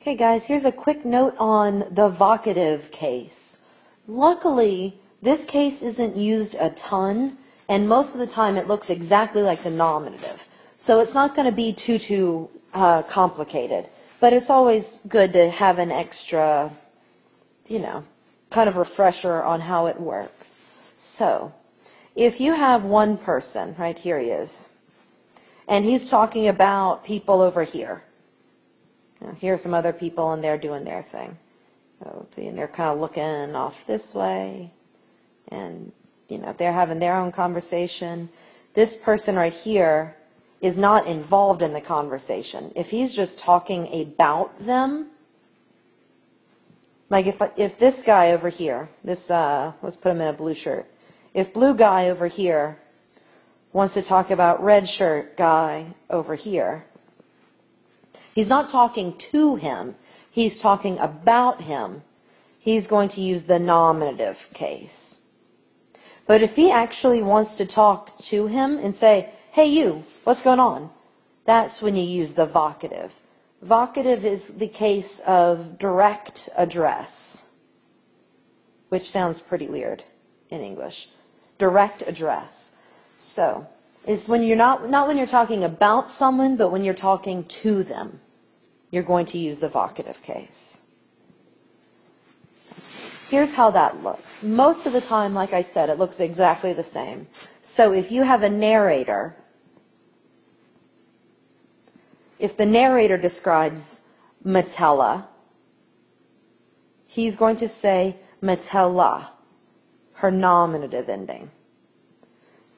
Okay, guys, here's a quick note on the vocative case. Luckily, this case isn't used a ton, and most of the time it looks exactly like the nominative. So it's not going to be too complicated. But it's always good to have an extra, kind of refresher on how it works. So, if you have one person, right here he is, and he's talking about people over here. Here are some other people, and they're doing their thing. And they're kind of looking off this way. And, they're having their own conversation. This person right here is not involved in the conversation. If he's just talking about them, like if this guy over here, let's put him in a blue shirt. If blue guy over here wants to talk about red shirt guy over here, he's not talking to him, he's talking about him. He's going to use the nominative case. But if he actually wants to talk to him and say, hey you, what's going on? That's when you use the vocative. Vocative is the case of direct address, which sounds pretty weird in English. Direct address. So, it's when you're not when you're talking about someone, but when you're talking to them, you're going to use the vocative case. So, here's how that looks. Most of the time, like I said, it looks exactly the same. So if you have a narrator, if the narrator describes Metella, he's going to say Metella, her nominative ending.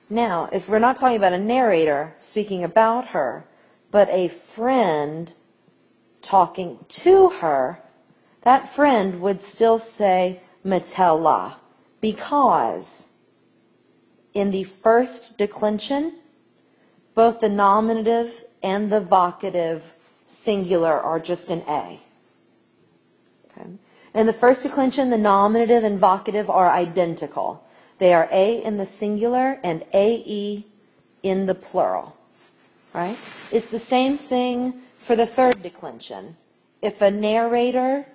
Now, if we're not talking about a narrator speaking about her, but a friend talking to her, that friend would still say Metella, because in the first declension, both the nominative and the vocative singular are just an A. Okay. In the first declension, the nominative and vocative are identical. They are A in the singular and AE in the plural. Right? It's the same thing for the third declension. If a narrator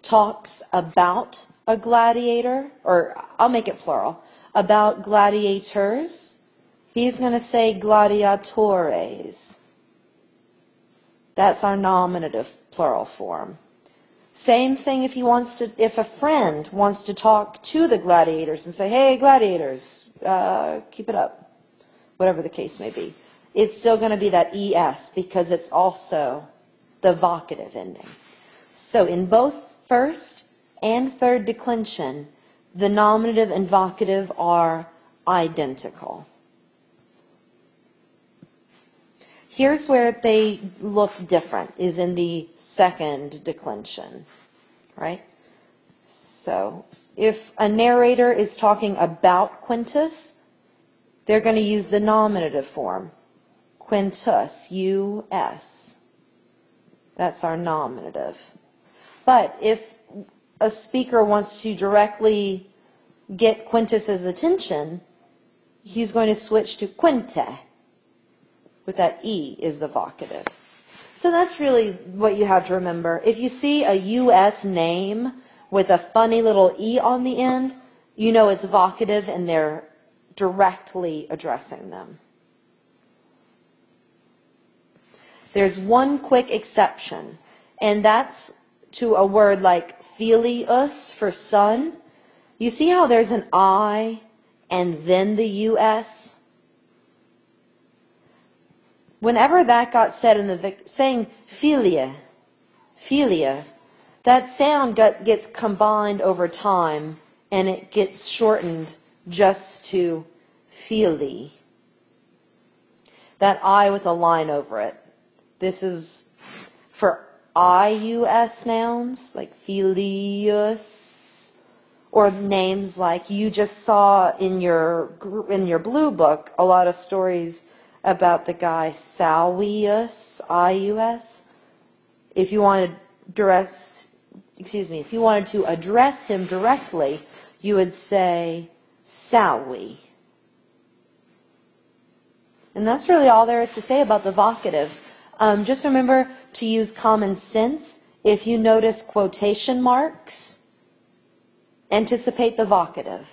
talks about a gladiator, or I'll make it plural, about gladiators, he's going to say gladiatores. That's our nominative plural form. Same thing if a friend wants to talk to the gladiators and say, hey, gladiators, keep it up, whatever the case may be. It's still going to be that ES because it's also the vocative ending. So in both first and third declension, the nominative and vocative are identical. Here's where they look different, is in the second declension, right? So if a narrator is talking about Quintus, they're going to use the nominative form. Quintus, U-S. That's our nominative. But if a speaker wants to directly get Quintus's attention, he's going to switch to Quinte. With that E is the vocative. So that's really what you have to remember. If you see a U.S. name with a funny little E on the end, you know it's vocative and they're directly addressing them. There's one quick exception, and that's to a word like filius for son. You see how there's an I and then the U.S.? Whenever that got said in the saying philia, that sound gets combined over time and it gets shortened just to phili. That I with a line over it. This is for IUS nouns like philius, or names like you just saw in your blue book a lot of stories about the guy Salvius, I-U-S. If you wanted to address him directly, you would say Salvi. And that's really all there is to say about the vocative. Just remember to use common sense. If you notice quotation marks, anticipate the vocative.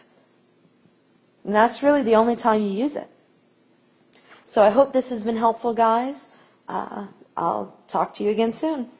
And that's really the only time you use it. So I hope this has been helpful, guys. I'll talk to you again soon.